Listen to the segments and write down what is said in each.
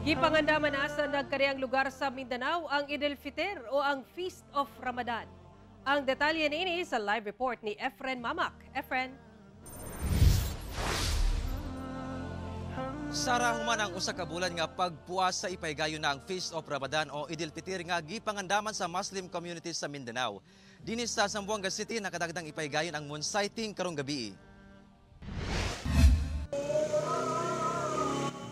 Gipangandaman asa nagkariang lugar sa Mindanao ang Eid al-Fitr o ang Feast of Ramadan. Ang detalye niini sa live report ni Efren Mamak. Efren. Sara human ang usa ka bulan nga pagpuas sa ipaygayon na ang Feast of Ramadan o Eid al-Fitr nga gipangandaman sa Muslim community sa Mindanao. Dinis sa Zamboanga City nakadagdang ipaygayon ang moon sighting karong gabi.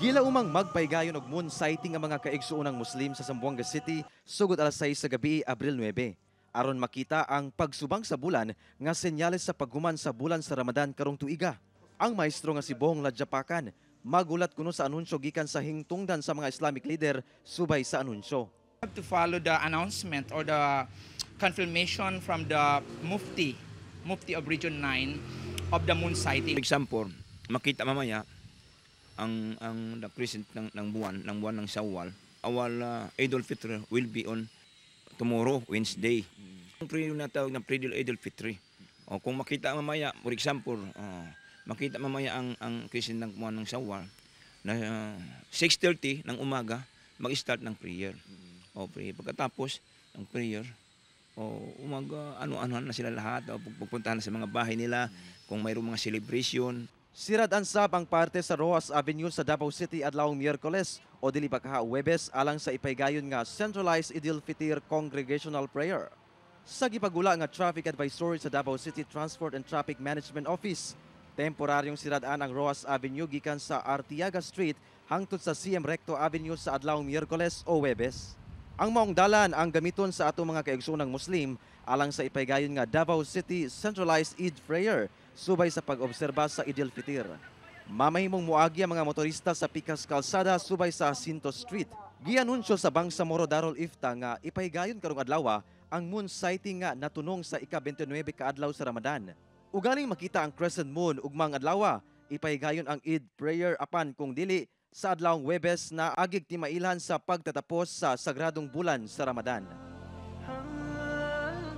Gila umang magpaygayon og moon sighting ang mga kaigsuonang Muslim sa Zamboanga City sugod alas 6 sa gabi, Abril 9. Aron makita ang pagsubang sa bulan nga senyales sa paghuman sa bulan sa Ramadan karong tuiga. Ang maestro nga si Bong Ladjapakan magulat kuno sa anunsyo gikan sa hingtungdan sa mga Islamic leader subay sa anunsyo. We have to follow the announcement or the confirmation from the Mufti of Region 9 of the moon sighting. For example, makita mamaya ang the crescent ng buwan ng Shawwal. Our Eid al-Fitr will be on tomorrow, Wednesday. Ang prayer na tawag na prayer Eid al-Fitr. O kung makita mamaya, for example, makita mamaya ang crescent ng buwan ng Shawwal na 6:30 ng umaga mag-start ng prayer. O prayer pagkatapos ng prayer, umaga ano-ano na sila lahat, pupuntahan na sa mga bahay nila kung mayroong mga celebration. Sirad ansab ang parte sa Rojas Avenue sa Davao City adlawng Miyerkules o dili pa kaha Huwebes alang sa ipaygayon nga centralized Eid al-Fitr congregational prayer. Sa gipagula nga traffic advisory sa Davao City Transport and Traffic Management Office, temporaryong siradaan ang Rojas Avenue gikan sa Artiaga Street hangtod sa CM Recto Avenue sa adlawng Miyerkules o Huwebes. Ang maong dalan ang gamiton sa atong mga kaigsoonang Muslim alang sa ipaygayon nga Davao City centralized Eid prayer subay sa pag-obserba sa Eid al-Fitr. Mamahimong muagi ang mga motorista sa Picas Calzada subay sa Jacinto Street. Gianunsyo sa Bangsamoro Darul Ifta nga ipaygayon karong adlaw ang moon sighting nga natunong sa ika-29 ka adlaw sa Ramadan. Ugaling makita ang crescent moon ugmang adlaw, ipaygayon ang Eid prayer apan kung dili sa adlawng Huwebes na agig timailhan sa pagtatapos sa sagradong bulan sa Ramadan.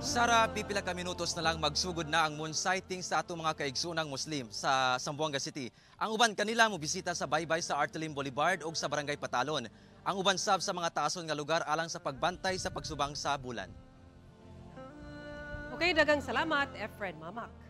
Sara, pipila ka minutos na lang magsugod na ang moon sighting sa atong mga kaigsuonang Muslim sa Zamboanga City. Ang uban kanila mo bisita sa baybay sa Artelim Boulevard o sa Barangay Patalon. Ang uban sab sa mga taason nga lugar alang sa pagbantay sa pagsubang sa bulan. Okay, dagang salamat, Efren Mamak.